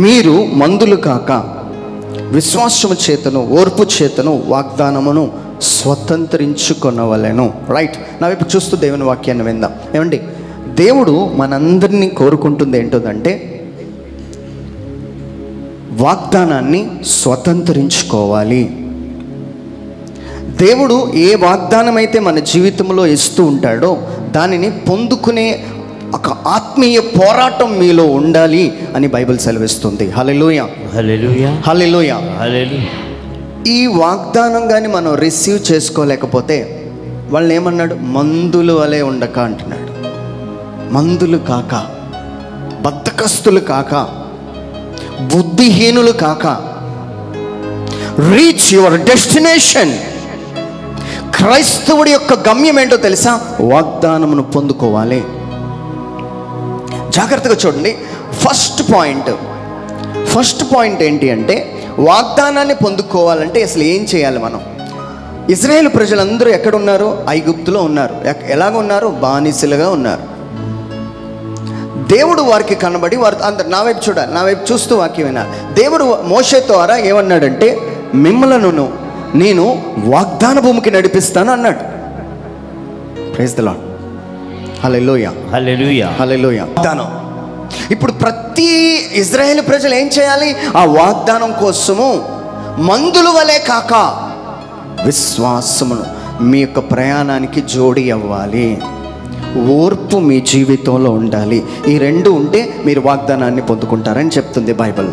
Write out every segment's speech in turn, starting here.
మీరు మందులు కాక విశ్వాసము చేతను ఓర్పు చేతను వాగ్దానమును స్వతంత్రించుకొనవలెను. రైట్, నా వైపు చూస్తూ దేవుని వాక్యాన్ని విందాం. ఏమండి, దేవుడు మనందరినీ కోరుకుంటుంది ఏంటంటే వాగ్దానాన్ని స్వతంత్రించుకోవాలి. దేవుడు ఏ వాగ్దానం అయితే మన జీవితంలో ఇస్తూ ఉంటాడో దానిని పొందుకునే ఒక ఆత్మీయ పోరాటం మీలో ఉండాలి అని బైబిల్ సెలవిస్తుంది. హల్లెలూయా, హల్లెలూయా, హల్లెలూయా, హల్లెలూయా. ఈ వాగ్దానం కానీ మనం రిసీవ్ చేసుకోలేకపోతే వాళ్ళని ఏమన్నాడు? మందులు వలె ఉండక అంటున్నాడు. మందులు కాక, బద్ధకస్తులు కాక, బుద్ధిహీనులు కాక, రీచ్ యువర్ డెస్టినేషన్. క్రైస్తవుడి యొక్క గమ్యం ఏంటో తెలుసా? వాగ్దానమును పొందుకోవాలి. జాగ్రత్తగా చూడండి. ఫస్ట్ పాయింట్ ఏంటి అంటే, వాగ్దానాన్ని పొందుకోవాలంటే అసలు ఏం చేయాలి మనం? ఇజ్రాయేల్ ప్రజలందరూ ఎక్కడున్నారు? ఐగుప్తులో ఉన్నారు. ఎలాగ ఉన్నారు? బానిసలుగా ఉన్నారు. దేవుడు వారికి కనబడి వారు అందరు నా వైపు చూడాలి, నా వైపు చూస్తూ వాక్యం వినాలి. దేవుడు మోషే ద్వారా ఏమన్నాడంటే, మిమ్మలను నేను వాగ్దాన భూమికి నడిపిస్తాను అన్నాడు. Praise the Lord. Hallelujah, hallelujah, hallelujah. వాగ్దానం. ఇప్పుడు ప్రతి ఇజ్రాయేల్ ప్రజలు ఏం చేయాలి? ఆ వాగ్దానం కోసము మందుల వలె కాక విశ్వాసమును మీ యొక్క ప్రయాణానికి జోడి అవ్వాలి. ఓర్పు మీ జీవితంలో ఉండాలి. ఈ రెండు ఉంటే మీరు వాగ్దానాన్ని పొందుకుంటారని చెప్తుంది బైబిల్.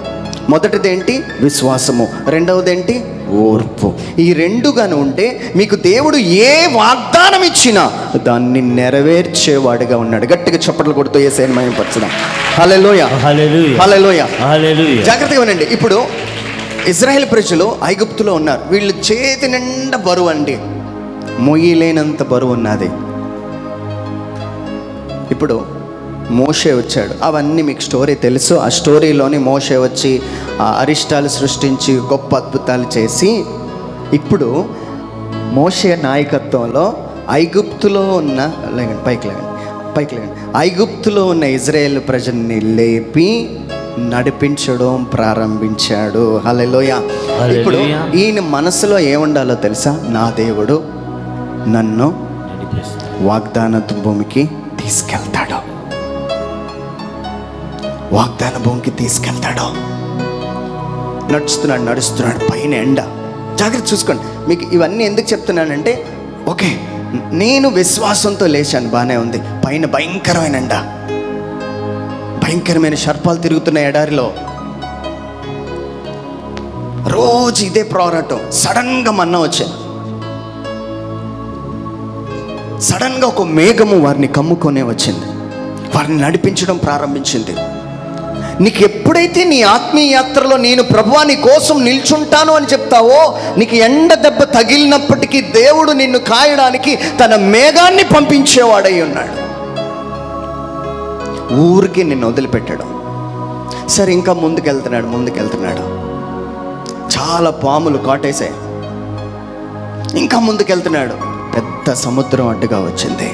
మొదటిది ఏంటి? విశ్వాసము. రెండవది ఏంటి? ఓర్పు. ఈ రెండుగాను ఉంటే మీకు దేవుడు ఏ వాగ్దానం ఇచ్చినా దాన్ని నెరవేర్చేవాడుగా ఉన్నాడు. గట్టిగా చప్పట్లు కొడుతూ యేసయ్యను మహిమపరచుదాం. హల్లెలూయా, హల్లెలూయా, హల్లెలూయా, హల్లెలూయా. జాగ్రత్తగా వినండి. ఇప్పుడు ఇజ్రాయెల్ ప్రజలు ఐగుప్తులో ఉన్నారు. వీళ్ళు చేతి నిండా బరువు అండి, మొయ్యలేనంత బరువు ఉన్నది. ఇప్పుడు మోషే వచ్చాడు. అవన్నీ మీకు స్టోరీ తెలుసు. ఆ స్టోరీలోని మోషే వచ్చి అరిష్టాలు సృష్టించి గొప్ప అద్భుతాలు చేసి, ఇప్పుడు మోషే నాయకత్వంలో ఐగుప్తులో ఉన్న పైకి లేండి ఐగుప్తులో ఉన్న ఇజ్రాయేల్ ప్రజల్ని లేపి నడిపించడం ప్రారంభించాడు. హల్లెలూయా. ఇప్పుడు ఈయన మనసులో ఏముండాలో తెలుసా? నా దేవుడు నన్ను వాగ్దాన భూమికి తీసుకెళ్తాడు, వాగ్దాన భూమికి తీసుకెళ్తాడు. నడుస్తున్నాడు పైన ఎండ. జాగ్రత్త చూసుకోండి. మీకు ఇవన్నీ ఎందుకు చెప్తున్నానంటే, ఓకే నేను విశ్వాసంతో లేచాను, బాగానే ఉంది. పైన భయంకరమైన ఎండ, భయంకరమైన సర్పాలు తిరుగుతున్న ఎడారిలో రోజు ఇదే పోరాటం. సడన్గా మన్నా వచ్చాను. సడన్గా ఒక మేఘము వారిని కమ్ముకొనే వచ్చింది, వారిని నడిపించడం ప్రారంభించింది. నీకు ఎప్పుడైతే నీ ఆత్మీయ యాత్రలో నేను ప్రభువా నీ కోసం నిల్చుంటాను అని చెప్తావో, నీకు ఎండ దెబ్బ తగిలినప్పటికీ దేవుడు నిన్ను కాయడానికి తన మేఘాన్ని పంపించేవాడై ఉన్నాడు. ఊరికి నిన్ను వదిలిపెట్టడం. సరే, ఇంకా ముందుకెళ్తున్నాడు. చాలా పాములు కాటేశాయి. ఇంకా ముందుకెళ్తున్నాడు. పెద్ద సముద్రం అడ్డుగా వచ్చింది.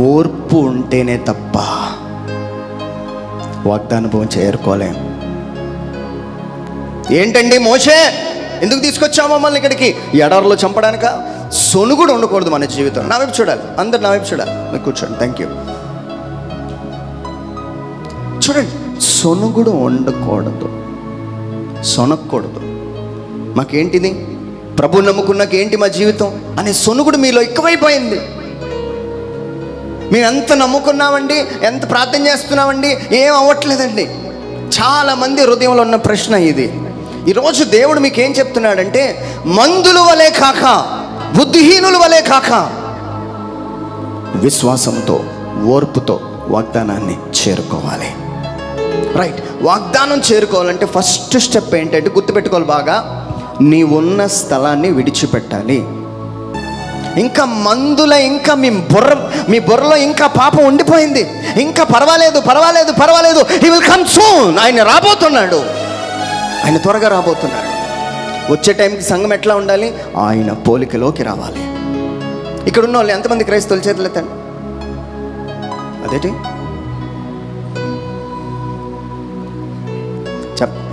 ఓర్పు ఉంటేనే తప్ప వాగ్దాన భూమి చేరుకోలేం. ఏంటండి మోషే, ఎందుకు తీసుకొచ్చావు మమ్మల్ని ఇక్కడికి? ఎడారిలో చంపడానిక? సొనుగుడు ఉండకూడదు మన జీవితం. నా వైపు చూడాలి, అందరు నా వైపు చూడాలి. మీరు కూర్చోండి. Thank you. చూడండి, సొనుగుడు ఉండకూడదు, సొనక్కూడదు. మాకేంటిది? ప్రభు నమ్ముకున్నాక ఏంటి మా జీవితం అనే సొనుగుడు మీలో ఎక్కువైపోయింది. మేము ఎంత నమ్ముకున్నామండి, ఎంత ప్రార్థన చేస్తున్నామండి, ఏం అవ్వట్లేదండి. చాలామంది హృదయంలో ఉన్న ప్రశ్న ఇది. ఈరోజు దేవుడు మీకు ఏం చెప్తున్నాడంటే, మందుల వలె కాక, బుద్ధిహీనుల వలె కాక, విశ్వాసంతో ఓర్పుతో వాగ్దానాన్ని చేరుకోవాలి. రైట్. వాగ్దానం చేరుకోవాలంటే ఫస్ట్ స్టెప్ ఏంటంటే, గుర్తుపెట్టుకోవాలి బాగా, నీ ఉన్న స్థలాన్ని విడిచిపెట్టాలి. ఇంకా మందుల ఇంకా మీ బుర్రలో ఇంకా పాపం ఉండిపోయింది. ఇంకా పర్వాలేదు, హీ విల్ కమ్ సూన్. ఆయన రాబోతున్నాడు, ఆయన త్వరగా రాబోతున్నాడు. వచ్చే టైంకి సంఘం ఎట్లా ఉండాలి? ఆయన పోలికలోకి రావాలి. ఇక్కడ ఉన్న వాళ్ళు ఎంతమంది క్రైస్తవుల చేతులు ఎత్తండి. అదేంటి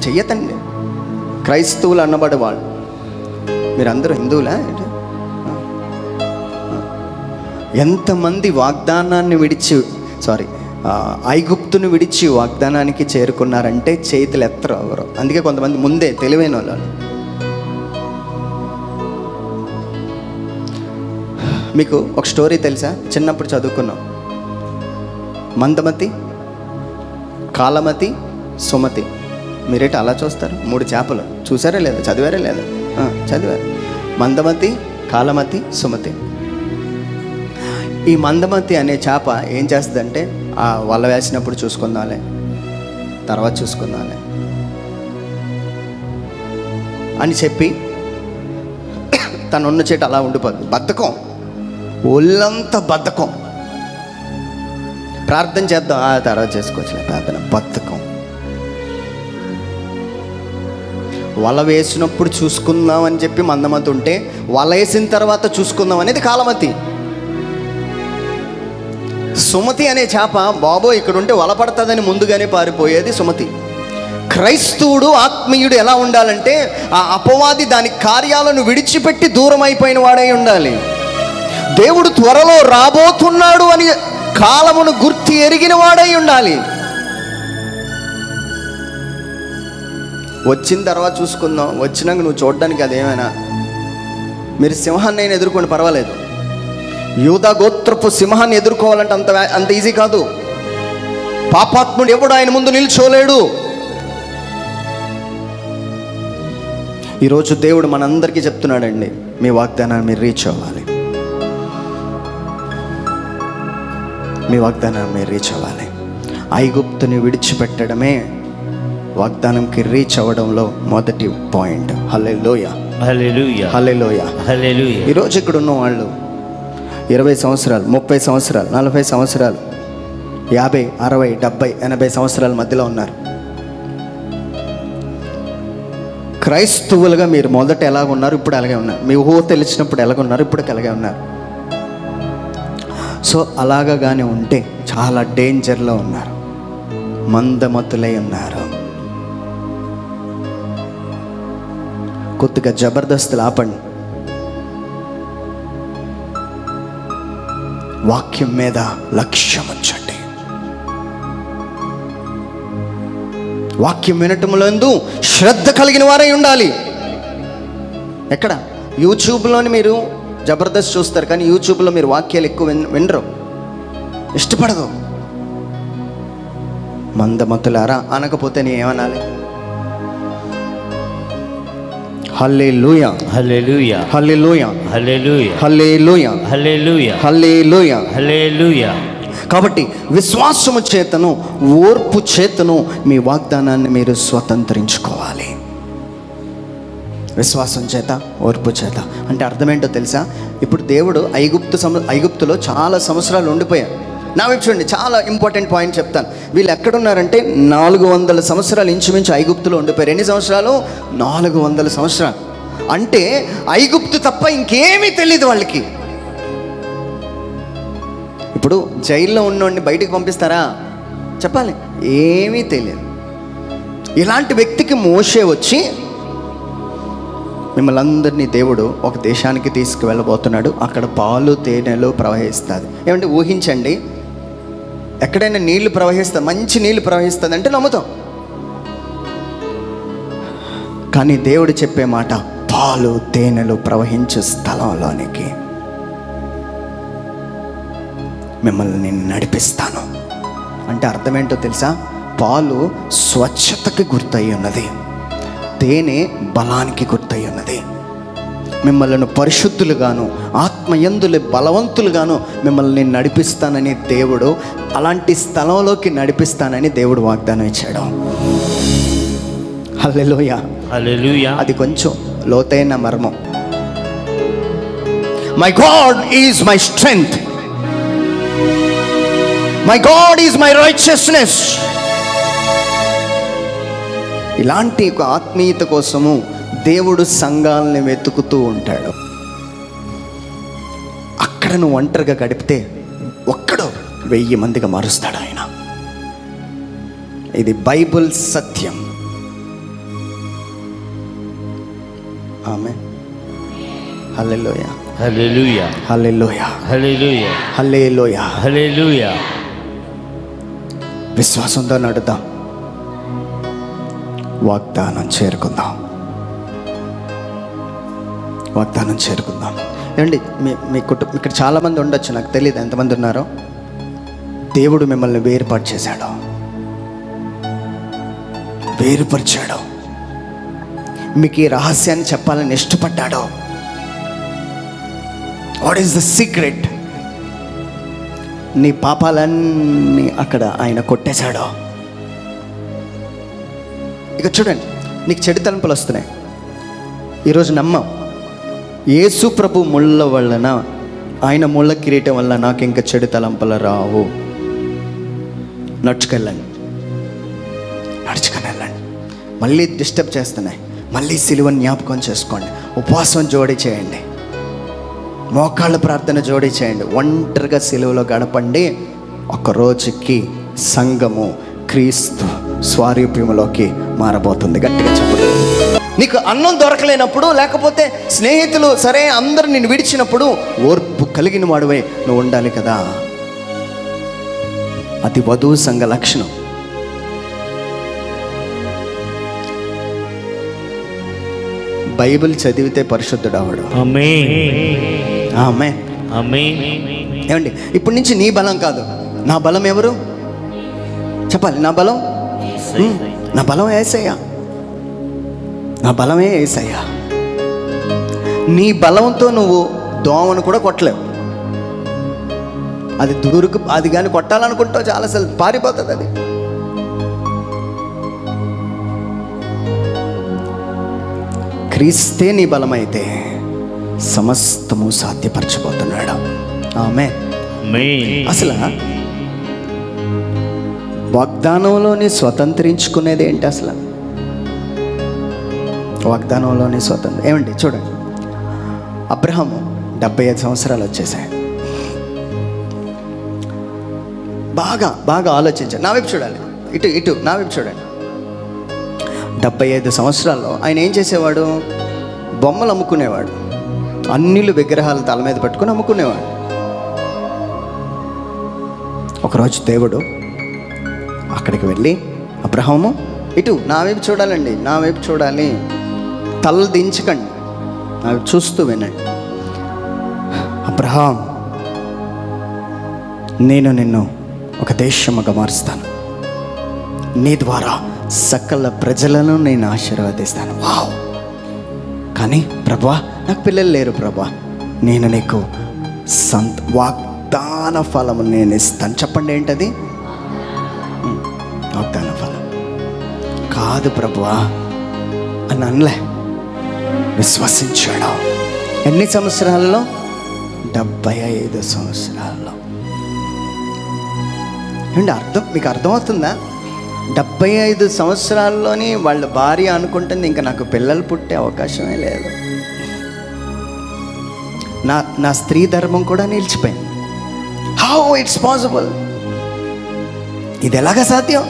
చెయ్యతండి. క్రైస్తవులు అన్నబడే వాళ్ళు, మీరందరూ హిందువులా? ఎంతమంది వాగ్దానాన్ని విడిచి ఐగుప్తును విడిచి వాగ్దానానికి చేరుకున్నారంటే చేతులు ఎత్తరు ఎవరు. అందుకే కొంతమంది ముందే తెలివైన వాళ్ళు. మీకు ఒక స్టోరీ తెలుసా? చిన్నప్పుడు చదువుకున్నాం. మందమతి, కాలమతి, సుమతి. మీరేట అలా చూస్తారు? 3 చేపలు చూసారా లేదా? చదివారా లేదా? చదివారు. మందమతి, కాలమతి, సుమతి. ఈ మందమతి అనే చేప ఏం చేస్తుందంటే, వల వేసినప్పుడు చూసుకుందాలే, తర్వాత చూసుకుందాలే అని చెప్పి తను ఉన్న చేట అలా ఉండిపోద్ది. బద్ధకం, ఒళ్ళంతా బద్ధకం. ప్రార్థన చేద్దాం, తర్వాత చేసుకోవచ్చులే ప్రార్థన. బద్ధకం. వల వేసినప్పుడు చూసుకుందాం అని చెప్పి మందమతి ఉంటే, వల వేసిన తర్వాత చూసుకుందాం అనేది కాలమతి. సుమతి అనే చేప బాబో ఇక్కడ ఉంటే వల పడుతుందని ముందుగానే పారిపోయేది సుమతి. క్రైస్తవుడు, ఆత్మీయుడు ఎలా ఉండాలంటే, ఆ అపవాది దాని కార్యాలను విడిచిపెట్టి దూరం అయిపోయిన వాడై ఉండాలి. దేవుడు త్వరలో రాబోతున్నాడు అని కాలమును గుర్తి ఎరిగిన వాడై ఉండాలి. వచ్చిన తర్వాత చూసుకుందాం, వచ్చినాక నువ్వు చూడడానికి అదేమైనా, మీరు సింహాన్ని అయినా ఎదుర్కొని పర్వాలేదు. యూదా గోత్రపు సింహాన్ని ఎదుర్కోవాలంటే అంత ఈజీ కాదు. పాపాత్ముడు ఎవడు ఆయన ముందు నిల్చోలేడు. ఈరోజు దేవుడు మనందరికీ చెప్తున్నాడండి, మీ వాగ్దానాన్ని మీరు రీచ్ అవ్వాలి. మీ వాగ్దానాన్ని మీరు రీచ్ అవ్వాలి. ఐగుప్తుని విడిచిపెట్టడమే వాగ్దానంకి రీచ్ అవ్వడంలో మొదటి పాయింట్. హల్లెలూయా, హల్లెలూయా, హల్లెలూయా, హల్లెలూయా. ఈరోజు ఇక్కడ ఉన్న వాళ్ళు 20 సంవత్సరాలు, 30 సంవత్సరాలు, 40 సంవత్సరాలు, 50, 60, 70, 80 సంవత్సరాల మధ్యలో ఉన్నారు. క్రైస్తవులుగా మీరు మొదట ఎలాగ ఉన్నారు, ఇప్పుడు అలాగే ఉన్నారు. మీ ఊహ తెలిసినప్పుడు ఎలాగ ఉన్నారు, ఇప్పుడు అలాగే ఉన్నారు. సో అలాగా కానీ ఉంటే చాలా డేంజర్లో ఉన్నారు, మందమతులై ఉన్నారు. కొద్దిగా జబర్దస్తులు ఆపండి. వాక్యం మీద లక్ష్యం ఉంచండి. వాక్యం వినటంలో శ్రద్ధ కలిగిన వారై ఉండాలి. ఎక్కడ? యూట్యూబ్లోని మీరు జబర్దస్త్ చూస్తారు, కానీ యూట్యూబ్లో మీరు వాక్యాలు ఎక్కువ వినరు, ఇష్టపడదు. మందమతులారా అనకపోతే నీ ఏమనాలి? హల్లెలూయా, hallelujah, hallelujah, hallelujah, hallelujah, hallelujah, hallelujah, హల్లెలూయా. కాబట్టి విశ్వాసము చేతను, ఓర్పు చేతను మీ వాగ్దానాన్ని మీరు స్వతంత్రించుకోవాలి. విశ్వాసం చేత, ఓర్పు చేత అంటే అర్థం ఏంటో తెలుసా? ఇప్పుడు దేవుడు ఐగుప్తులో చాలా సంవత్సరాలు ఉండిపోయారు. నా వైపు చూడండి, చాలా ఇంపార్టెంట్ పాయింట్ చెప్తాను. వీళ్ళు ఎక్కడున్నారంటే 400 సంవత్సరాలు ఇంచుమించు ఐగుప్తులో ఉండిపోయారు. ఎన్ని సంవత్సరాలు? 400 సంవత్సరాలు. అంటే ఐగుప్తు తప్ప ఇంకేమీ తెలియదు వాళ్ళకి. ఇప్పుడు జైల్లో ఉన్నోడిని బయటికి పంపిస్తారా? చెప్పాలి, ఏమీ తెలియదు. ఇలాంటి వ్యక్తికి మోషే వచ్చి, మిమ్మల్ని అందరినీ దేవుడు ఒక దేశానికి తీసుకువెళ్ళబోతున్నాడు, అక్కడ పాలు తేనెలు ప్రవహిస్తుంది. ఏమంటే ఊహించండి, ఎక్కడైనా నీళ్లు ప్రవహిస్తుంది, మంచి నీళ్లు ప్రవహిస్తుంది అంటే నమ్ముతాం. కానీ దేవుడు చెప్పే మాట, పాలు తేనెలు ప్రవహించే స్థలంలోనికి మిమ్మల్ని నేను నడిపిస్తాను అంటే అర్థం ఏంటో తెలుసా? పాలు స్వచ్ఛతకి గుర్తయి ఉన్నది, తేనె బలానికి గుర్తయి ఉన్నది. మిమ్మల్ని పరిశుద్ధులుగాను, ఆత్మయందులు బలవంతులుగాను మిమ్మల్ని నడిపిస్తానని దేవుడు, అలాంటి స్థలంలోకి నడిపిస్తానని దేవుడు వాగ్దానం ఇచ్చాడు. హల్లెలూయా, హల్లెలూయా. అది కొంచెం లోతైన మర్మం. My God is my strength, my God is my righteousness. ఇలాంటి ఒక ఆత్మీయత కోసము దేవుడు సంఘాలని వెతుకుతూ ఉంటాడు. అక్కడ నువ్వు ఒంటరిగా గడిపితే ఒక్కడో 1000 మందిగా మారుస్తాడు ఆయన. ఇది బైబిల్ సత్యం. ఆమెన్. హల్లెలూయా, హల్లెలూయా, హల్లెలూయా, హల్లెలూయా, హల్లెలూయా. హల్లెలూయా. విశ్వాసంతో నడుద్దాం, వాగ్దానం చేరుకుందాం, వాగ్దానం చేరుకుందాం. ఏమండి, మీ కుటుంబం ఇక్కడ చాలామంది ఉండొచ్చు, నాకు తెలియదు ఎంతమంది ఉన్నారో. దేవుడు మిమ్మల్ని వేరుపాటు చేశాడు, వేరుపరిచాడు. మీకు ఈ రహస్యాన్ని చెప్పాలని ఇష్టపడ్డాడు. What is the secret? నీ పాపాలన్నీ అక్కడ ఆయన కొట్టేశాడు. ఇక చూడండి, నీకు చెడు తలంపులు వస్తున్నాయి. ఈరోజు నమ్మం, యేసు ప్రభు ముళ్ళ వలన, ఆయన ముళ్ళ కిరీటం వల్ల నాకు ఇంకా చెడు తలంపులు రావు. నడుచుకెళ్ళండి, నడుచుకొని వెళ్ళండి. మళ్ళీ డిస్టర్బ్ చేస్తున్నాయి, మళ్ళీ సిలువను జ్ఞాపకం చేసుకోండి. ఉపవాసం జోడి చేయండి, మోకాళ్ళ ప్రార్థన జోడి చేయండి. ఒంటరిగా సిలువలో గడపండి. ఒక రోజుకి సంఘము క్రీస్తు స్వారూప్యములోకి మారబోతుంది. గట్టిగా చెప్పండి. నీకు అన్నం దొరకలేనప్పుడు, లేకపోతే స్నేహితులు సరే అందరూ నిన్ను విడిచినప్పుడు ఓర్పు కలిగిన వాడువై నువ్వు ఉండాలి కదా. అది వధువు సంఘ లక్షణం. బైబిల్ చదివితే పరిశుద్ధుడు అవడు. ఆమేన్, ఆమేన్. ఏమండి, ఇప్పటి నుంచి నీ బలం కాదు, నా బలం ఎవరు చెప్పాలి? నా బలం, నా బలం యేసయ్య, నా బలమే యేసయ్య. నీ బలంతో నువ్వు దోమను కూడా కొట్టలేవు. అది అది కానీ కొట్టాలనుకుంటావు చాలాసార్లు పారిపోతుంది. అది క్రీస్తే నీ బలమైతే సమస్తము సాధ్యపరచబోతున్నాడు. ఆమేన్. అసలు వాగ్దానంలోని స్వతంత్రించుకునేది ఏంటి? అసలు వాగ్దానంలోని స్వతంత్రం ఏమండి? చూడండి, అబ్రహాము 75 సంవత్సరాలు వచ్చేసాయి. బాగా బాగా ఆలోచించండి, నా వైపు చూడాలి, ఇటు ఇటు నా వైపు చూడండి. 75 సంవత్సరాల్లో ఆయన ఏం చేసేవాడు? బొమ్మలు అమ్ముకునేవాడు, అన్నిలు విగ్రహాలు తల మీద పెట్టుకుని అమ్ముకునేవాడు. ఒకరోజు దేవుడు అక్కడికి వెళ్ళి, అబ్రహాము ఇటు నా వైపు చూడాలండి, నా వైపు చూడాలి, తలలు దించకండి, నా వైపు చూస్తూ వినండి. అబ్రహాం, నేను నిన్ను ఒక దేశముగా మారుస్తాను, నీ ద్వారా సకల ప్రజలను నేను ఆశీర్వదిస్తాను. వావ్! కానీ ప్రభువా, నాకు పిల్లలు లేరు ప్రభువా, నేను నీకు వాగ్దాన ఫలము నేను ఇస్తాను. చెప్పండి, ఏంటది? వాగ్దాన ఫలం కాదు ప్రభువా అని అనలే, విశ్వసించాడు. ఎన్ని సంవత్సరాలలో? 75 సంవత్సరాల్లో. ఏంటి అర్థం? మీకు అర్థమవుతుందా? 75 సంవత్సరాల్లోని వాళ్ళ భార్య అనుకుంటుంది ఇంకా నాకు పిల్లలు పుట్టే అవకాశమే లేదు, నా స్త్రీ ధర్మం కూడా నిలిచిపోయింది. How it's possible? ఇది ఎలాగా సాధ్యం?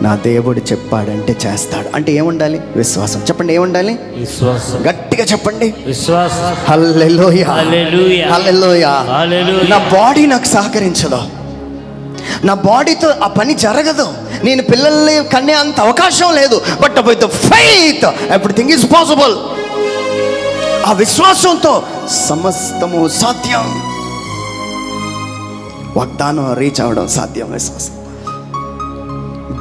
నా దేవుడు చెప్పాడంటే చేస్తాడు. అంటే ఏముండాలి? విశ్వాసం. చెప్పండి, ఏముండాలి? విశ్వాసం. గట్టిగా చెప్పండి, విశ్వాసం. హల్లెలూయా, హల్లెలూయా, హల్లెలూయా. నా బాడీ నాకు సహకరించదు, నా బాడీతో ఆ పని జరగదు, నేను పిల్లల్ని కనే అంత అవకాశం లేదు. But with the faith everything is possible. ఆ విశ్వాసంతో సమస్తము సాధ్యం. వాగ్దానం రీచ్ అవ్వడం సాధ్యం. విశ్వాసం.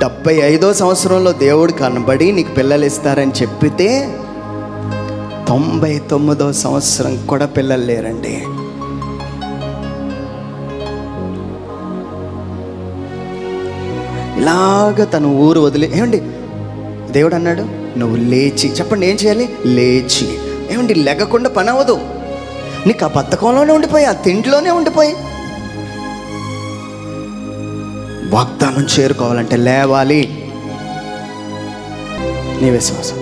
75వ సంవత్సరంలో దేవుడు కనబడి నీకు పిల్లలు ఇస్తారని చెప్పితే 99వ సంవత్సరం కూడా పిల్లలు లేరండి. ఇలాగ తను ఊరు వదిలే, ఏమండి దేవుడు అన్నాడు, నువ్వు లేచి, చెప్పండి ఏం చేయాలి? లేచి. ఏమండి, లెగకుండా పని అవ్వదు. నీకు ఆ బద్ధకంలోనే ఉండిపోయి, ఆ తిండిలోనే ఉండిపోయి. వాగ్దానం చేరుకోవాలంటే లేవాలి. నీ విశ్వాసం.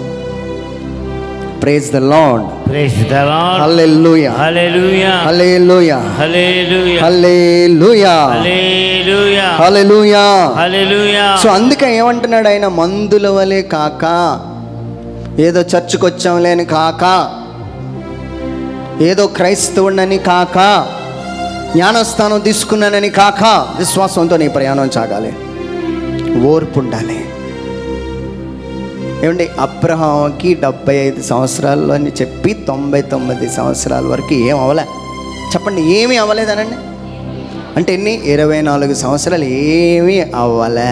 Praise the Lord, praise the Lord. Hallelujah, hallelujah, hallelujah, hallelujah, hallelujah, hallelujah, hallelujah, hallelujah. So అందుకే ఏమంటున్నాడు ఆయన? మందుల వలె కాక ఏదో చర్చికి వచ్చాంలేని కాక, ఏదో క్రైస్తవుడినని కాక, జ్ఞానస్థానం తీసుకున్నానని కాక, విశ్వాసంతో నీ ప్రయాణం సాగాలి. ఓర్పు ఉండాలి. ఏమండి, అబ్రహాంకి 75 సంవత్సరాలు అని చెప్పి 99 సంవత్సరాల వరకు ఏం అవ్వలే. చెప్పండి, ఏమీ అవ్వలేదనండి. అంటే ఎన్ని? 24 సంవత్సరాలు ఏమీ అవ్వలే.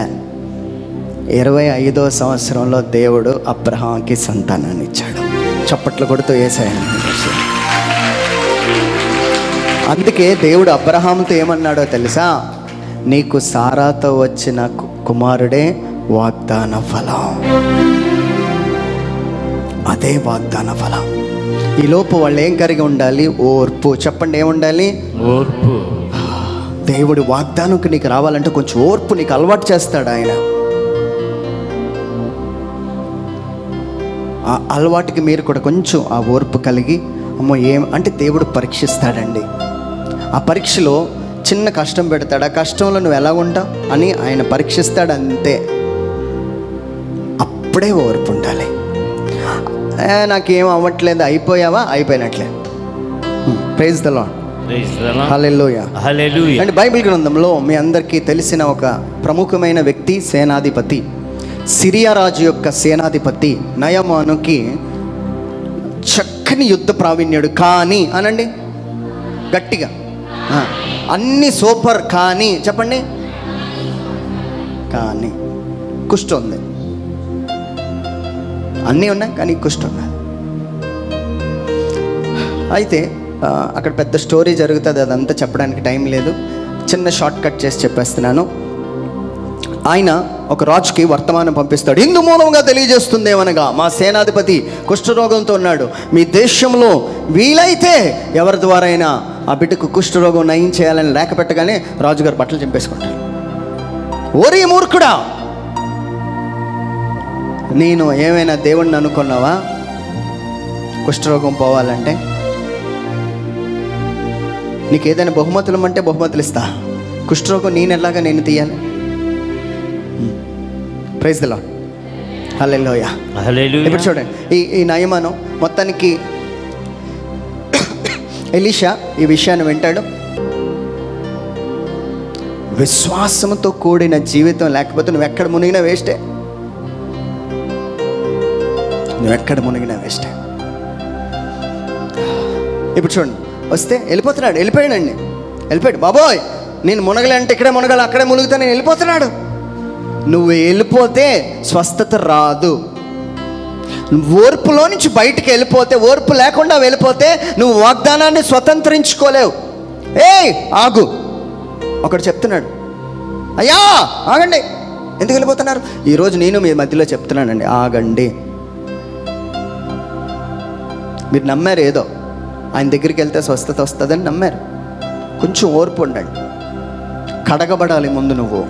25వ సంవత్సరంలో దేవుడు అబ్రహాంకి సంతానాన్ని ఇచ్చాడు. చప్పట్లు కొడుతూ యేసయ్యను. అందుకే దేవుడు అబ్రహాంతో ఏమన్నాడో తెలుసా? నీకు సారాతో వచ్చిన కుమారుడే వాగ్దాన ఫలం. అదే వాగ్దాన ఫలం. ఈలోపు వాళ్ళు ఏం కలిగి ఉండాలి? ఓర్పు. చెప్పండి, ఏముండాలి? ఓర్పు. దేవుడు వాగ్దానంకి నీకు రావాలంటే కొంచెం ఓర్పు నీకు అలవాటు చేస్తాడు ఆయన. ఆ అలవాటుకి మీరు కూడా కొంచెం ఆ ఓర్పు కలిగి, అమ్మో ఏం అంటే దేవుడు పరీక్షిస్తాడండి. ఆ పరీక్షలో చిన్న కష్టం పెడతాడు. ఆ కష్టంలో నువ్వు ఎలా ఉంటావు అని ఆయన పరీక్షిస్తాడు, అంతే. అప్పుడే ఓర్పు ఉండాలి. నాకేం అవ్వట్లేదు, అయిపోయావా? అయిపోయినట్లే. Praise the Lord. Hallelujah. Hallelujah. అంటే బైబిల్ గ్రంథంలో మీ అందరికీ తెలిసిన ఒక ప్రముఖమైన వ్యక్తి, సేనాధిపతి, సిరియా రాజు యొక్క సేనాధిపతి నయమానుకి చక్కని యుద్ధ ప్రావీణ్యుడు. కానీ అనండి గట్టిగా, అన్ని సూపర్, కానీ చెప్పండి, కానీ కుష్ఠ ఉంది. అన్నీ ఉన్నాయి కానీ కుష్ఠ ఉంది. అయితే అక్కడ పెద్ద స్టోరీ జరుగుతుంది, అదంతా చెప్పడానికి టైం లేదు. చిన్న షార్ట్ కట్ చేసి చెప్పేస్తున్నాను. ఆయన ఒక రాజుకి వర్తమానం పంపిస్తాడు. ఇందు మూలంగా తెలియజేస్తుంది ఏమనగా, మా సేనాధిపతి కుష్ఠరోగంతో ఉన్నాడు. మీ దేశంలో వీలైతే ఎవరి ద్వారా అయినా ఆ బిడ్డకు కుష్ఠరోగం నయం చేయాలని లేఖ పెట్టగానే రాజుగారు బట్టలు చింపేసుకుంటాడు. ఓరి మూర్ఖుడా, నేను ఏమైనా దేవుణ్ణి అనుకున్నావా? కుష్ఠరోగం పోవాలంటే నీకు ఏదైనా బహుమతులు అంటే బహుమతులు ఇస్తా. కుష్ఠరోగం నేనెలాగా నేను తీయాలి? Praise the Lord. Hallelujah. Hallelujah. ఇప్పుడు చూడండి, ఈ నయమాను మొత్తానికి ఎలీషా ఈ విషయాన్ని వింటాడు. విశ్వాసంతో కూడిన జీవితం లేకపోతే నువ్వు ఎక్కడ మునిగినా వేస్టే. నువ్వెక్కడ మునిగినా వేస్టే. ఇప్పుడు చూడండి, వస్తే వెళ్ళిపోయాడండి. బాబోయ్, నేను మునగలే అంటే ఇక్కడే మునగాలి, అక్కడే మునుగుతా, నేను వెళ్ళిపోతున్నాడు. నువ్వు వెళ్ళిపోతే స్వస్థత రాదు. ఓర్పులో నుంచి బయటికి వెళ్ళిపోతే, ఓర్పు లేకుండా వెళ్ళిపోతే నువ్వు వాగ్దానాన్ని స్వతంత్రించుకోలేవు. ఆగు, ఒకడు చెప్తున్నాడు, అయ్యా ఆగండి, ఎందుకు వెళ్ళిపోతున్నారు? ఈరోజు నేను మీ మధ్యలో చెప్తున్నానండి, ఆగండి. మీరు నమ్మారు ఏదో ఆయన దగ్గరికి వెళ్తే స్వస్థత వస్తుందని నమ్మారు. కొంచెం ఓర్పు ఉండండి. కడగబడాలి ముందు. నువ్వు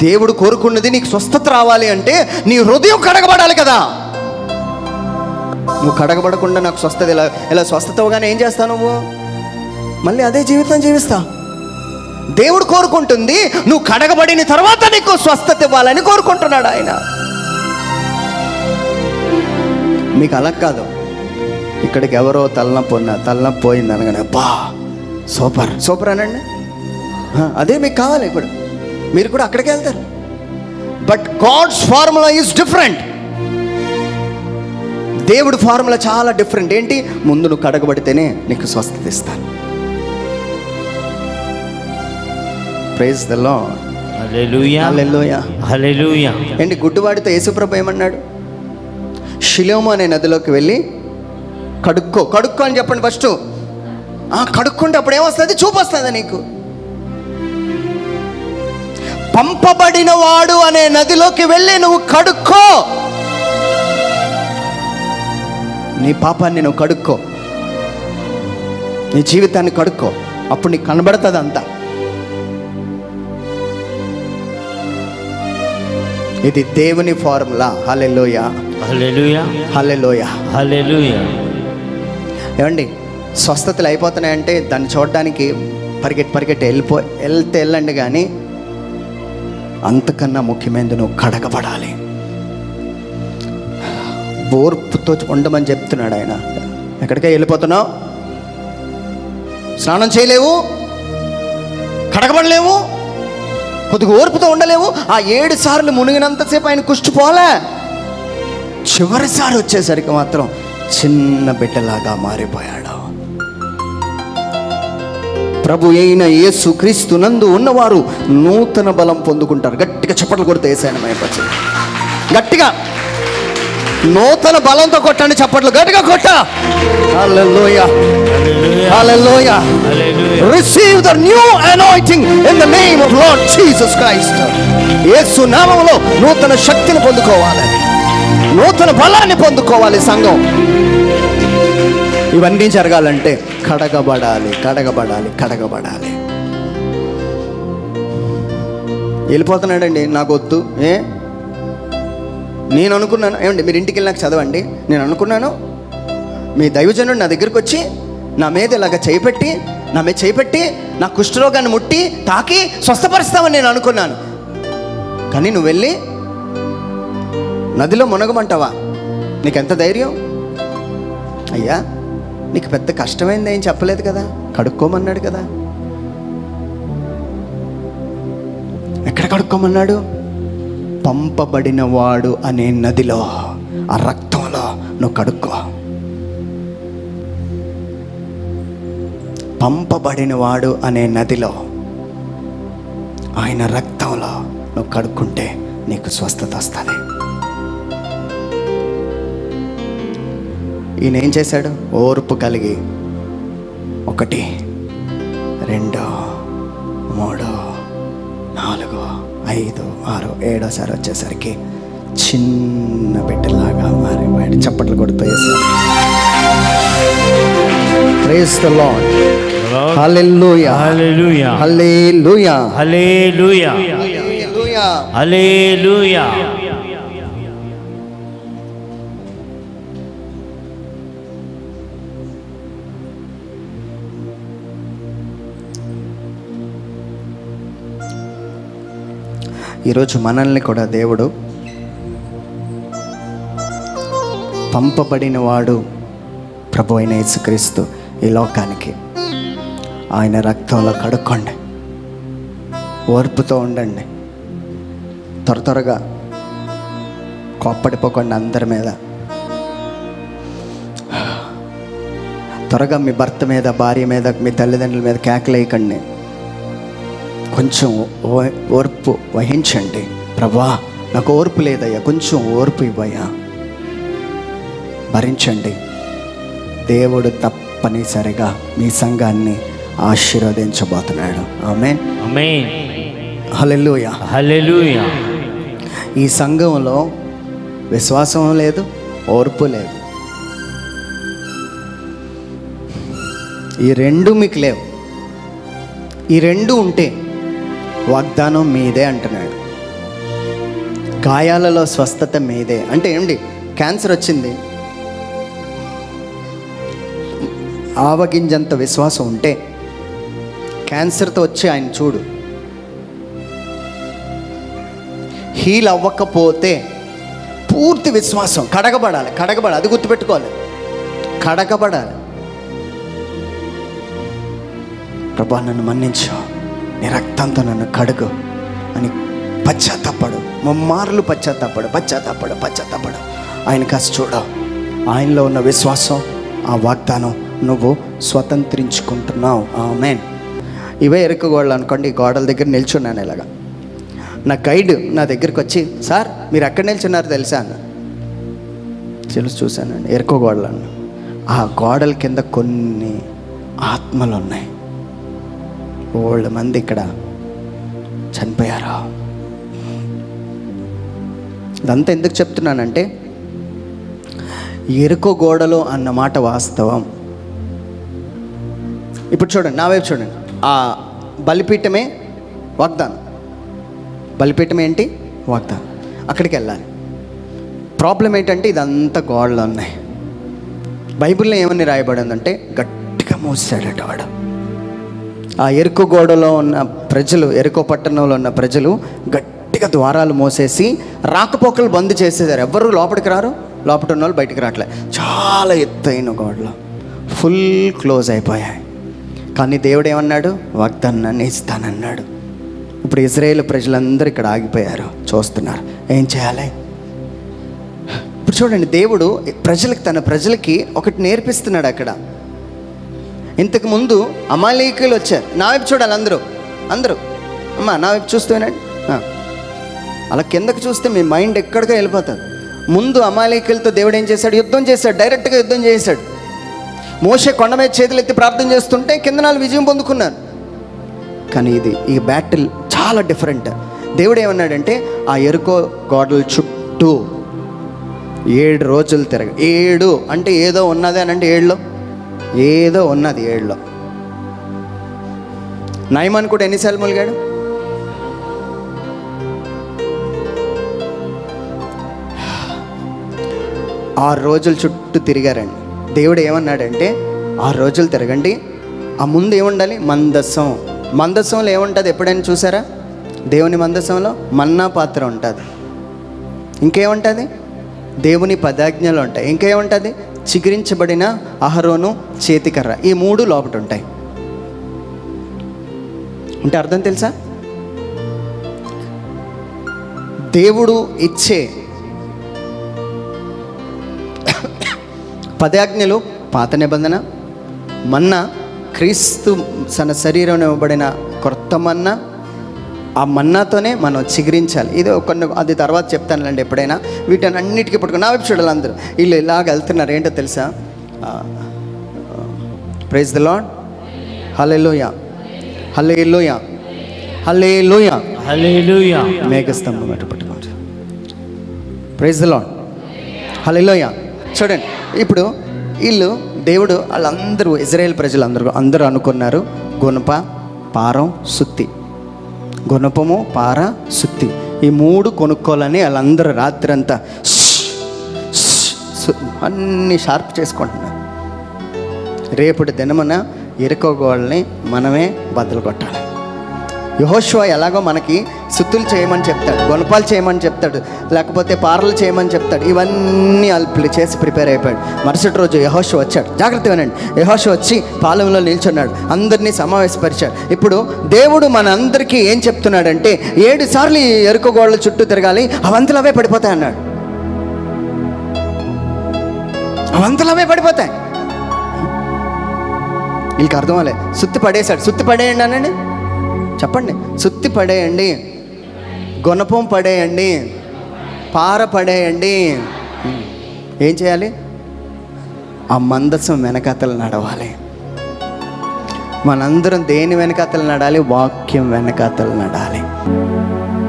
దేవుడు కోరుకున్నది నీకు స్వస్థత రావాలి అంటే నీ హృదయం కడగబడాలి కదా. నువ్వు కడగబడకుండా నాకు స్వస్థత ఇలా స్వస్థత అవగానే ఏం చేస్తావు? నువ్వు మళ్ళీ అదే జీవితం జీవిస్తావు. దేవుడు కోరుకుంటుంది నువ్వు కడగబడిన తర్వాత నీకు స్వస్థత ఇవ్వాలని కోరుకుంటున్నాడు ఆయన. మీకు అలా కాదు. ఇక్కడికి ఎవరో తలనొప్పి పోయింది అనగానే బా సూపర్ అనండి. అదే మీకు కావాలి. ఇప్పుడు మీరు కూడా అక్కడికి వెళ్తారు. But God's formula is different. దేవుడి ఫార్ములా చాలా డిఫరెంట్. ఏంటి? ముందు నువ్వు కడగబడితేనే నీకు స్వస్థత ఇస్తాను. Praise the Lord. Hallelujah. Hallelujah. Hallelujah. ఏంటి గుడ్డివాడితో యేసుప్రభు ఏమన్నాడు? షిలోము అనే నదిలోకి వెళ్ళి కడుక్కో అని చెప్పండి ఫస్ట్. కడుక్కుంటే అప్పుడు ఏమొస్తుంది? చూపు వస్తుంది నీకు. పంపబడిన వాడు అనే నదిలోకి వెళ్ళి నువ్వు కడుక్కో. నీ పాపాన్ని నువ్వు కడుక్కో, నీ జీవితాన్ని కడుక్కో, అప్పుడు నీకు కనబడుతుంది అంతా. ఇది దేవుని ఫార్ములా. హల్లెలూయా. హల్లెలూయా. హల్లెలూయా. హల్లెలూయా. ఏమండి, స్వస్థతలు అయిపోతున్నాయంటే దాన్ని చూడడానికి పరిగెట్టి వెళ్ళండి. కానీ అంతకన్నా ముఖ్యమైనది నువ్వు కడగబడాలి. ఓర్పుతో ఉండమని చెప్తున్నాడు ఆయన. ఎక్కడికే వెళ్ళిపోతున్నావు? స్నానం చేయలేవు, కడగబడలేవు, కొద్దిగా ఓర్పుతో ఉండలేవు. ఆ 7 సార్లు మునిగినంతసేపు ఆయన కుష్టి పోలే. చివరిసారి వచ్చేసరికి మాత్రం చిన్న బిడ్డలాగా మారిపోయాడు. ప్రభు అయిన యేసు క్రీస్తునందు ఉన్నవారు నూతన బలం పొందుకుంటారు. గట్టిగా చప్పట్లు కొడితే యేసయ్యను మహిమపరచండి. గట్టిగా నూతన బలంతో కొట్టండి చప్పట్లు, గట్టిగా కొట్ట. Hallelujah, hallelujah. Receive the new anointing in the name of Lord Jesus Christ. Yesu నామములో నూతన శక్తిని పొందుకోవాలి, నూతన బలాన్ని పొందుకోవాలి సంఘం. ఇవన్నీ జరగాలంటే కడగబడాలి, కడగబడాలి, కడగబడాలి. వెళ్ళిపోతున్నాడండి, నాకు వద్దు. నేను అనుకున్నాను, ఏమండి మీరు ఇంటికి వెళ్ళి నాకు చదవండి, నేను అనుకున్నాను మీ దైవజనుడు నా దగ్గరికి వచ్చి నా మీద ఇలాగ చేపెట్టి, నా మీద చేపెట్టి నా కుష్ఠరోగాన్ని ముట్టి తాకి స్వస్థపరుస్తామని నేను అనుకున్నాను. కానీ నువ్వు వెళ్ళి నదిలో మునగమంటావా? నీకెంత ధైర్యం? అయ్యా నీకు పెద్ద కష్టమైంది ఏం చెప్పలేదు కదా, కడుక్కోమన్నాడు కదా. ఎక్కడ కడుక్కోమన్నాడు? పంపబడిన వాడు అనే నదిలో, ఆ రక్తంలో నువ్వు కడుక్కో. పంపబడిన వాడు అనే నదిలో, ఆయన రక్తంలో నువ్వు కడుక్కుంటే నీకు స్వస్థత వస్తుంది. ఈయన ఏం చేశాడు? ఓర్పు కలిగి 1, 2, 3, 4, 5, 6, 7 వచ్చేసరికి చిన్న బిడ్డలాగా మారిపోయాడు. చప్పట్లు కొడుతూ వేశాడు. Praise the Lord. Hallelujah, hallelujah, hallelujah, hallelujah, hallelujah. ఈరోజు మనల్ని కూడా దేవుడు పంపబడిన వాడు ప్రభు అయిన యేసుక్రీస్తు ఈ లోకానికి, ఆయన రక్తంలో కడుక్కోండి, ఓర్పుతో ఉండండి, త్వరగా కోప్పడిపోకండి అందరి మీద. త్వరగా మీ భర్త మీద, భార్య మీద, మీ తల్లిదండ్రుల మీద కేకలేయకండి. కొంచెం ఓర్పు వహించండి. ప్రభా నాకు ఓర్పు లేదయ్యా, కొంచెం ఓర్పు ఇవ్వయ్యా, భరించండి. దేవుడు తప్పనిసరిగా మీ సంఘాన్ని ఆశీర్వదించబోతున్నాడు. ఆమేన్, ఆమేన్, హల్లెలూయా, హల్లెలూయా. ఈ సంఘంలో విశ్వాసం లేదు, ఓర్పు లేదు. ఈ 2 మీకు లేవు. ఈ 2 ఉంటే వాగ్దానం మీదే అంటున్నాడు. గాయాలలో స్వస్థత మీదే అంటే ఏమిటి? క్యాన్సర్ వచ్చింది, ఆవగింజంత విశ్వాసం ఉంటే క్యాన్సర్తో వచ్చి ఆయన చూడు. హీల్ అవ్వకపోతే పూర్తి విశ్వాసం, కడగబడాలి, కడగబడాలి. అది గుర్తుపెట్టుకోవాలి, కడగబడాలి. ప్రభా నన్ను మన్నించు, నీ రక్తంతో నన్ను కడుగు అని పశ్చాత్తాపడు. ముమ్మార్లు పశ్చాత్తాపడు. ఆయన కాస్త చూడు. ఆయనలో ఉన్న విశ్వాసం, ఆ వాగ్దానం నువ్వు స్వతంత్రించుకుంటున్నావు. ఆమేన్. ఇవే ఎరుకగోడలు అనుకోండి. ఈ గోడల దగ్గర నిల్చున్నాను ఇలాగా. నా గైడ్ నా దగ్గరికి వచ్చి, సార్ మీరు ఎక్కడ నిల్చున్నారు తెలుసా అన్న. చూశానండి, ఎరుకగోడలు అన్న. ఆ గోడల కింద కొన్ని ఆత్మలు ఉన్నాయి. 7 మంది ఇక్కడ చనిపోయారు. ఇదంతా ఎందుకు చెప్తున్నానంటే, ఎరుకో గోడలు అన్న మాట వాస్తవం. ఇప్పుడు చూడండి, నా వైపు చూడండి. ఆ బలిపీఠమే వాగ్దానం. బలిపీఠం ఏంటి? వాగ్దానం. అక్కడికి వెళ్ళాలి. ప్రాబ్లం ఏంటంటే ఇదంతా గోడలు ఉన్నాయి. బైబిల్లో ఏమని రాయబడిందంటే గట్టిగా మూసాడట వాడు. ఆ ఎరుకో గోడలో ఉన్న ప్రజలు, ఎరుకో పట్టణంలో ఉన్న ప్రజలు గట్టిగా ద్వారాలు మోసేసి రాకపోకలు బంద్ చేసేసారు. ఎవ్వరూ లోపలికి రారు, లోపల ఉన్న వాళ్ళు బయటికి రావట్లే. చాలా ఎత్తైన గోడలు ఫుల్ క్లోజ్ అయిపోయాయి. కానీ దేవుడు ఏమన్నాడు? వాగ్దానాన్ని ఇస్తానన్నాడు. ఇప్పుడు ఇజ్రాయేల్ ప్రజలందరూ ఇక్కడ ఆగిపోయారు, చూస్తున్నారు. ఏం చేయాలి? ఇప్పుడు చూడండి, దేవుడు తన ప్రజలకి ఒకటి నేర్పిస్తున్నాడు అక్కడ. ఇంతకుముందు అమాలేకీయులు వచ్చారు. నా వైపు చూడాలి అందరూ అమ్మా, నా వైపు చూస్తూనండి. అలా కిందకు చూస్తే మీ మైండ్ ఎక్కడికో వెళ్ళిపోతుంది. ముందు అమాలేకీయులతో దేవుడు ఏం చేశాడు? యుద్ధం చేశాడు, డైరెక్ట్గా యుద్ధం చేశాడు. మోషే కొండ మీద చేతులు ఎత్తి ప్రార్థన చేస్తుంటే కింద నాలుగు విజయం పొందుకున్నారు. కానీ ఈ బ్యాటిల్ చాలా డిఫరెంట్. దేవుడు ఏమన్నాడంటే ఆ ఎరుకో గోడల చుట్టూ 7 రోజులు 7 అంటే ఏదో ఉన్నది అని అంటే 7లో ఏదో ఉన్నది. 7లో నయమాన్ కూడా ఎన్నిసార్లు మొలిగాడు? 6 రోజుల చుట్టూ తిరిగారండి. దేవుడు ఏమన్నాడంటే 6 రోజులు తిరగండి. ఆ ముందు ఏముండాలి? మందసంలో ఏముంటుంది? ఎప్పుడైనా చూసారా? దేవుని మందసంలో మన్నా పాత్ర ఉంటుంది. ఇంకేముంటుంది? దేవుని పదాజ్ఞలు ఉంటాయి. ఇంకేముంటుంది? చిగురించబడిన అహరోను చేతికర్ర. ఈ 3 లోపట ఉంటాయి. అంటే అర్థం తెలుసా? దేవుడు ఇచ్చే పదాజ్ఞలు పాత నిబంధన, మన్నా క్రీస్తు తన శరీరం ఇవ్వబడిన కొత్త మన్నా. ఆ మన్నాతోనే మనం చిగురించాలి. ఇది అది తర్వాత చెప్తానులేండి ఎప్పుడైనా. వీటిని అన్నిటికీ పట్టుకుని నా వైపు చూడాలి అందరూ. వీళ్ళు ఇలాగ వెళ్తున్నారు. ఏంటో తెలుసా? Praise the Lord, hallelujah, hallelujah, hallelujah, హల్లెలూయా. మేఘస్తంభం ఎటు పట్టుకోండి. ప్రైజ్ ది లార్డ్, హల్లెలూయా. చూడండి, ఇప్పుడు దేవుడు వాళ్ళందరూ ఇజ్రాయేల్ ప్రజలందరూ అనుకున్నారు గుణప, పారం, సుత్తి. గుణపము, పార, సుత్తి ఈ 3 కొనుక్కోవాలని వాళ్ళందరూ రాత్రి అంతా అన్నీ షార్ప్ చేసుకుంటున్నారు. రేపటి దినమున ఎరుకో గోడల్ని మనమే బద్దలు కొట్టాలి. యెహోషువ ఎలాగో మనకి సుత్తులు చేయమని చెప్తాడు, గుణపాలు చేయమని చెప్తాడు, లేకపోతే పారలు చేయమని చెప్తాడు. ఇవన్నీ వాళ్ళు చేసి ప్రిపేర్ అయిపోయాడు. మరుసటి రోజు యెహోషువ వచ్చాడు. జాగ్రత్త వినండి. యెహోషువ వచ్చి పాలెంలో నిల్చున్నాడు, అందరినీ సమావేశపరిచాడు. ఇప్పుడు దేవుడు మన అందరికీ ఏం చెప్తున్నాడంటే 7 సార్లు ఈ ఎరుక గోడల చుట్టూ తిరగాలి, అవంతలు అవే పడిపోతాయి అన్నాడు. అవంతలు అవే పడిపోతాయి. వీళ్ళకి అర్థం అవ్వలే. సుత్తి పడేశాడు. సుత్తి పడేయండి అనండి, చెప్పండి. సుత్తి పడేయండి, గుణపం పడేయండి, పార పడేయండి. ఏం చేయాలి? ఆ మందసం వెనకాతలు నడవాలి. మనందరం దేని వెనకాతలు నడాలి? వాక్యం వెనకాతలు నడాలి.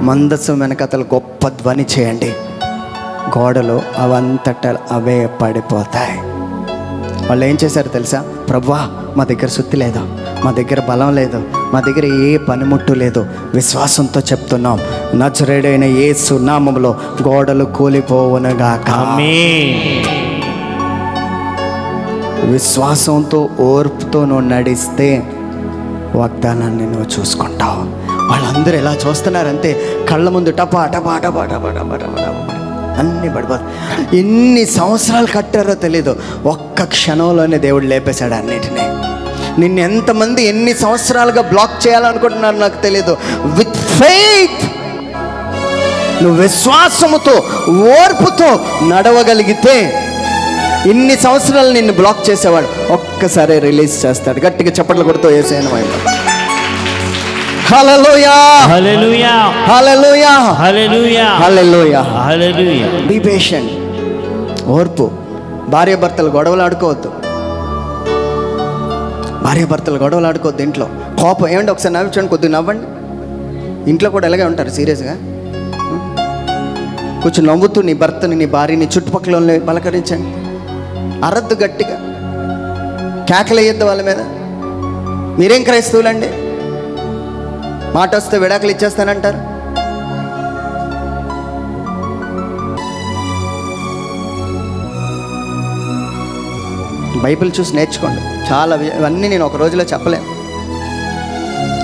మందసం వెనకాతలు గొప్ప ధ్వని చేయండి. గోడలు అవంతట అవే పడిపోతాయి. వాళ్ళు ఏం చేశారు తెలుసా? ప్రభువా, మా దగ్గర సుత్తి లేదు, మా దగ్గర బలం లేదు, మా దగ్గర ఏ పనిముట్టు లేదు, విశ్వాసంతో చెప్తున్నాం, నజరేయుడైన యేసు నామములో గోడలు కూలిపోవునుగాక. ఆమేన్. విశ్వాసంతో ఓర్పుతో నువ్వు నడిస్తే వాగ్దానాన్ని నువ్వు చూసుకుంటావు. వాళ్ళందరూ ఎలా చూస్తున్నారంటే కళ్ళ ముందు టపా టపా టపా టపా టపా టపా అన్నీ పడిపోతాయి. ఎన్ని సంవత్సరాలు కట్టారో తెలీదు, ఒక్క క్షణంలోనే దేవుడు లేపేశాడు అన్నిటినీ. నిన్ను ఎంతమంది ఎన్ని సంవత్సరాలుగా బ్లాక్ చేయాలనుకుంటున్నారు నాకు తెలీదు. విత్ ఫెయిత్ నువ్వు విశ్వాసముతో ఓర్పుతో నడవగలిగితే ఇన్ని సంవత్సరాలు నిన్ను బ్లాక్ చేసేవాడు ఒక్కసారి రిలీజ్ చేస్తాడు. గట్టిగా చప్పట్లు కొడుతూ యేసయ్యను మహిమ. హల్లెలూయా, hallelujah, hallelujah, hallelujah, hallelujah, hallelujah. Be patient, ఓర్పు. భార్యాభర్తలు గొడవలు ఆడుకోవద్దు. భార్యాభర్తలు గొడవలు ఆడుకోవద్దు. ఇంట్లో కోపం ఏమంటే ఒకసారి నవ్వించండి, కొద్దిగా నవ్వండి. ఇంట్లో కూడా ఎలాగే ఉంటారు సీరియస్గా. కొంచెం నవ్వుతూ నీ భర్తని, నీ భార్యని, చుట్టుపక్కల పలకరించండి. అరద్దు గట్టిగా, కేకలేయద్దు వాళ్ళ మీద. మీరేం క్రైస్తవులండి, మాట వస్తే విడాకులు ఇచ్చేస్తానంటారు. బైబిల్ చూసి నేర్చుకోండి. చాలా ఇవన్నీ నేను ఒక రోజులో చెప్పలేను.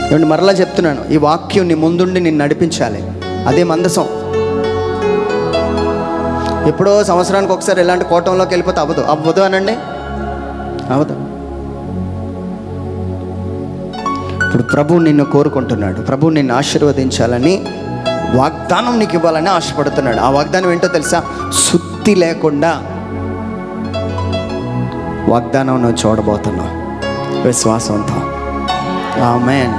ఏమంటే మరలా చెప్తున్నాను, ఈ వాక్యం నీ ముందుండి నిన్ను నడిపించాలి. అదే మందసం. ఎప్పుడో సంవత్సరానికి ఒకసారి ఇలాంటి కూటంలోకి వెళ్ళిపోతే అవ్వదు అనండి, అవ్వదు. ఇప్పుడు ప్రభు నిన్ను కోరుకుంటున్నాడు, ప్రభు నిన్ను ఆశీర్వదించాలని, వాగ్దానం నీకు ఇవ్వాలని ఆశపడుతున్నాడు. ఆ వాగ్దానం ఏంటో తెలుసా? సుత్తి లేకుండా వాగ్దానం నువ్వు చూడబోతున్నావు విశ్వాసంతో. ఆమేన్.